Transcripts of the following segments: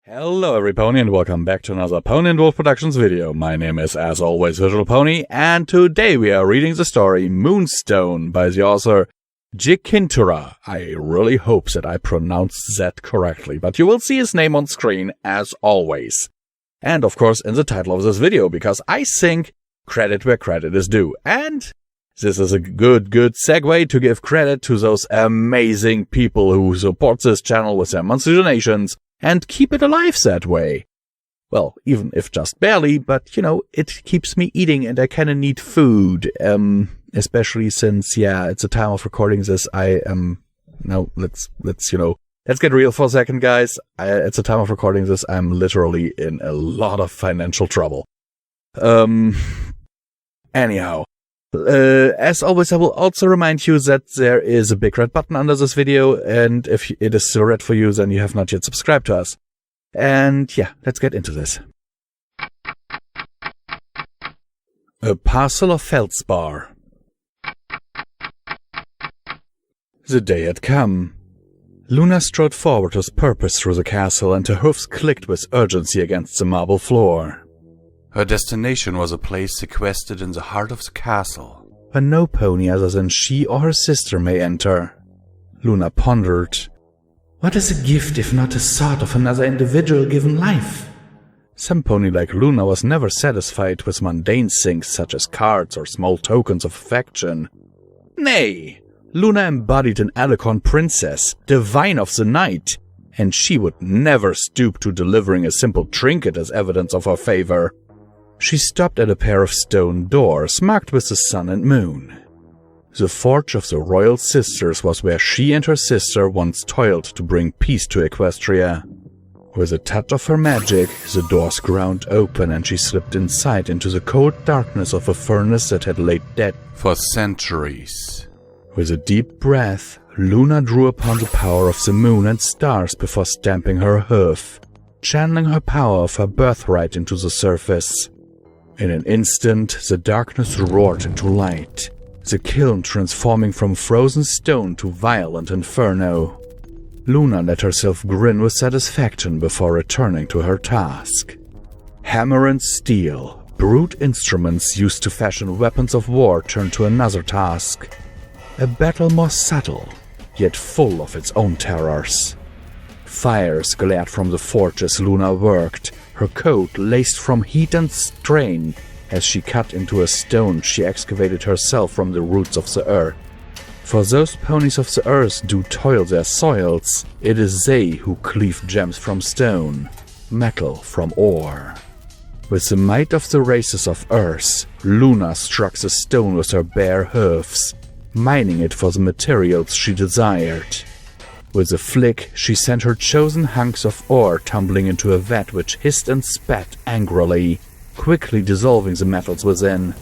Hello everypony and welcome back to another Pony and Wolf Productions video. My name is, as always, Visual Pony, and today we are reading the story Moonstone by the author Jykinturah. I really hope that I pronounced that correctly, but you will see his name on screen as always. And of course in the title of this video, because I think credit where credit is due. And this is a good segue to give credit to those amazing people who support this channel with their monthly donations and keep it alive that way. Well, even if just barely, but, you know, it keeps me eating and I kinda need food. Especially since, yeah, it's a time of recording this, let's get real for a second, guys. It's a time of recording this, I'm literally in a lot of financial trouble. Anyhow. As always, I will also remind you that there is a big red button under this video, and if it is still red for you, then you have not yet subscribed to us. And yeah, let's get into this. A parcel of feldspar. The day had come. Luna strode forward with purpose through the castle, and her hoofs clicked with urgency against the marble floor. Her destination was a place sequestered in the heart of the castle, where no pony other than she or her sister may enter. Luna pondered. What is a gift if not a thought of another individual given life? Some pony like Luna was never satisfied with mundane things such as cards or small tokens of affection. Nay, Luna embodied an Alicorn princess, divine of the night, and she would never stoop to delivering a simple trinket as evidence of her favor. She stopped at a pair of stone doors marked with the sun and moon. The Forge of the Royal Sisters was where she and her sister once toiled to bring peace to Equestria. With a touch of her magic, the doors ground open and she slipped inside into the cold darkness of a furnace that had laid dead for centuries. With a deep breath, Luna drew upon the power of the moon and stars before stamping her hoof, channeling her power of her birthright into the surface. In an instant, the darkness roared into light, the kiln transforming from frozen stone to violent inferno. Luna let herself grin with satisfaction before returning to her task. Hammer and steel, brute instruments used to fashion weapons of war, turned to another task. A battle more subtle, yet full of its own terrors. Fires glared from the forge as Luna worked, her coat laced from heat and strain. As she cut into a stone, she excavated herself from the roots of the earth. For those ponies of the earth do toil their soils, it is they who cleave gems from stone, metal from ore. With the might of the races of earth, Luna struck the stone with her bare hoofs, mining it for the materials she desired. With a flick, she sent her chosen hunks of ore tumbling into a vat which hissed and spat angrily, quickly dissolving the metals within.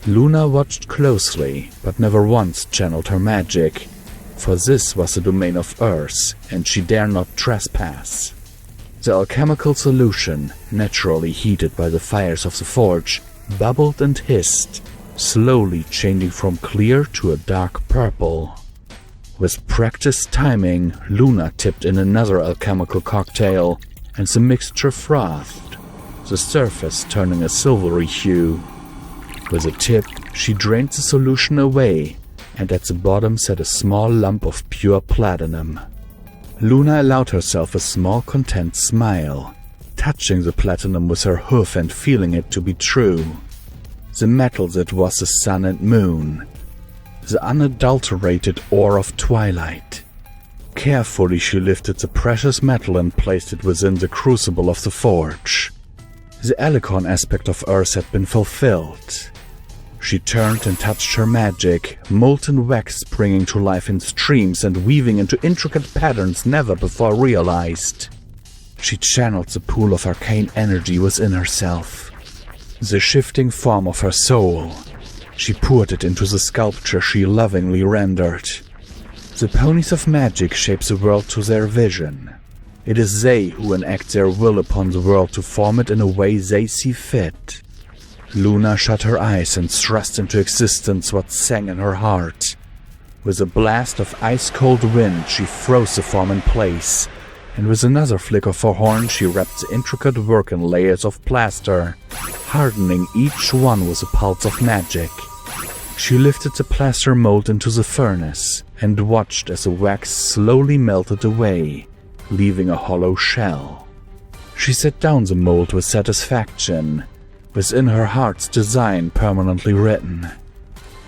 Luna watched closely, but never once channeled her magic, for this was the domain of Earth, and she dare not trespass. The alchemical solution, naturally heated by the fires of the forge, bubbled and hissed, slowly changing from clear to a dark purple. With practiced timing, Luna tipped in another alchemical cocktail, and the mixture frothed, the surface turning a silvery hue. With a tip, she drained the solution away, and at the bottom sat a small lump of pure platinum. Luna allowed herself a small content smile, touching the platinum with her hoof and feeling it to be true. The metal that was the sun and moon. The unadulterated ore of twilight. Carefully she lifted the precious metal and placed it within the crucible of the forge. The Alicorn aspect of Earth had been fulfilled. She turned and touched her magic, molten wax springing to life in streams and weaving into intricate patterns never before realized. She channeled the pool of arcane energy within herself, the shifting form of her soul. She poured it into the sculpture she lovingly rendered. The ponies of magic shape the world to their vision. It is they who enact their will upon the world to form it in a way they see fit. Luna shut her eyes and thrust into existence what sang in her heart. With a blast of ice-cold wind, she froze the form in place, and with another flick of her horn she wrapped the intricate work in layers of plaster, hardening each one with a pulse of magic. She lifted the plaster mold into the furnace and watched as the wax slowly melted away, leaving a hollow shell. She set down the mold with satisfaction, within her heart's design permanently written.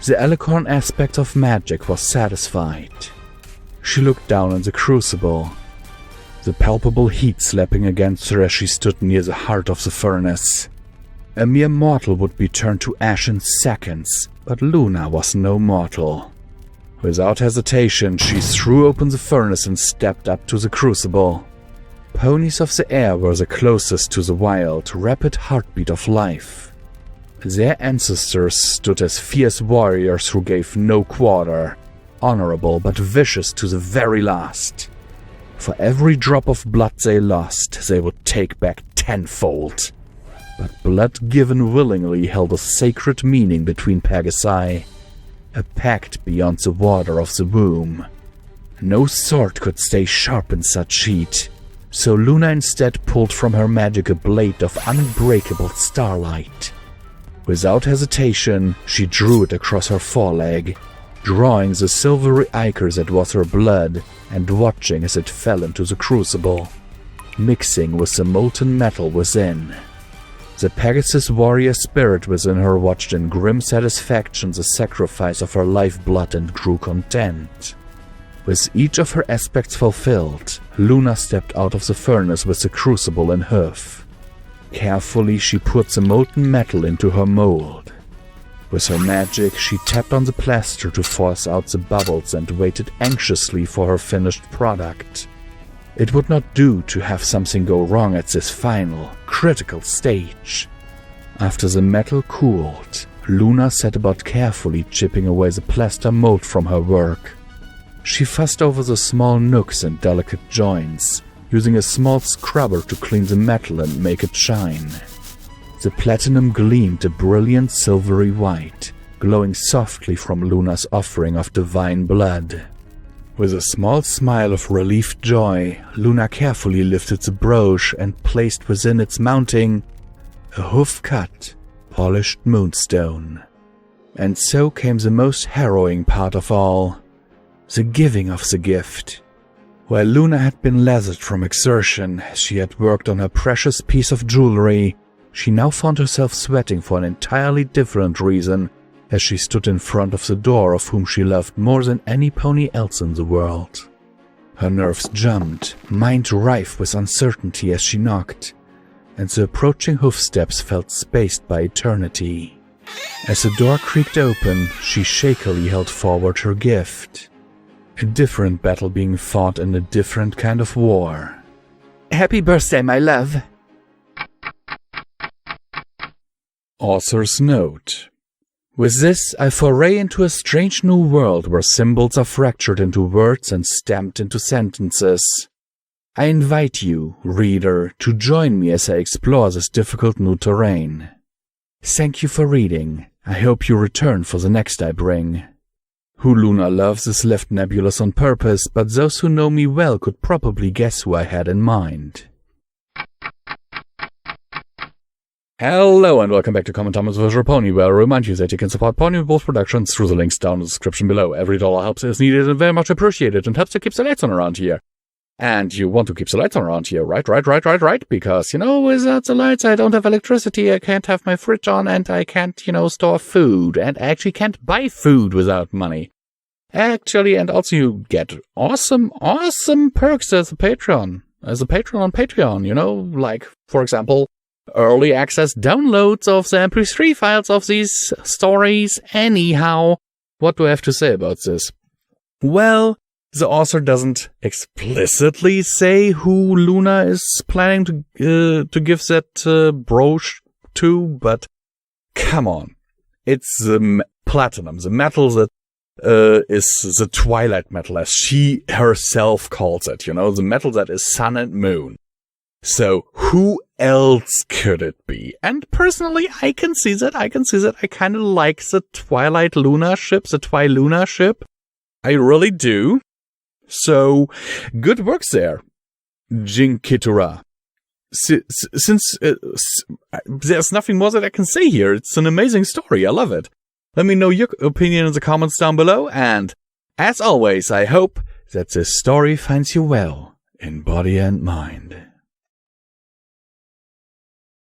The alicorn aspect of magic was satisfied. She looked down on the crucible, the palpable heat slapping against her as she stood near the heart of the furnace. A mere mortal would be turned to ash in seconds, but Luna was no mortal. Without hesitation, she threw open the furnace and stepped up to the crucible. Ponies of the air were the closest to the wild, rapid heartbeat of life. Their ancestors stood as fierce warriors who gave no quarter, honorable but vicious to the very last. For every drop of blood they lost, they would take back tenfold. But blood given willingly held a sacred meaning between Pegasi, a pact beyond the water of the womb. No sword could stay sharp in such heat, so Luna instead pulled from her magic a blade of unbreakable starlight. Without hesitation, she drew it across her foreleg, drawing the silvery ichor that was her blood and watching as it fell into the crucible, mixing with the molten metal within. The Pegasus warrior spirit within her watched in grim satisfaction the sacrifice of her lifeblood and grew content. With each of her aspects fulfilled, Luna stepped out of the furnace with the crucible in hoof. Carefully she put the molten metal into her mold. With her magic, she tapped on the plaster to force out the bubbles and waited anxiously for her finished product. It would not do to have something go wrong at this final, critical stage. After the metal cooled, Luna set about carefully chipping away the plaster mold from her work. She fussed over the small nooks and delicate joints, using a small scrubber to clean the metal and make it shine. The platinum gleamed a brilliant silvery white, glowing softly from Luna's offering of divine blood. With a small smile of relieved joy, Luna carefully lifted the brooch and placed within its mounting a hoof-cut, polished moonstone. And so came the most harrowing part of all, the giving of the gift. While Luna had been lathered from exertion as she had worked on her precious piece of jewelry, she now found herself sweating for an entirely different reason as she stood in front of the door of whom she loved more than any pony else in the world. Her nerves jumped, mind rife with uncertainty as she knocked, and the approaching hoofsteps felt spaced by eternity. As the door creaked open, she shakily held forward her gift. A different battle being fought in a different kind of war. Happy birthday, my love. Author's note. With this, I foray into a strange new world where symbols are fractured into words and stamped into sentences. I invite you, reader, to join me as I explore this difficult new terrain. Thank you for reading. I hope you return for the next I bring. Who Luna loves is left nebulous on purpose, but those who know me well could probably guess who I had in mind. Hello and welcome back to Common Thomas vs. Pony, where I remind you that you can support PonyWolf Productions through the links down in the description below. Every dollar helps is needed and very much appreciated and helps to keep the lights on around here. And you want to keep the lights on around here, right? Because, without the lights I don't have electricity, I can't have my fridge on, and I can't, store food, and I actually can't buy food without money. Actually, and also you get awesome perks as a patron on Patreon, like, for example, early access downloads of the MP3 files of these stories. Anyhow, what do I have to say about this? Well, the author doesn't explicitly say who Luna is planning to give that brooch to, but come on. It's the platinum, the metal that is the twilight metal, as she herself calls it, the metal that is sun and moon. So who else could it be? And personally, I can see that. I kind of like the Twilight Luna ship, the Twi-Luna ship. I really do. So, good works there. Jykinturah. Since there's nothing more that I can say here, it's an amazing story. I love it. Let me know your opinion in the comments down below, and as always, I hope that this story finds you well in body and mind.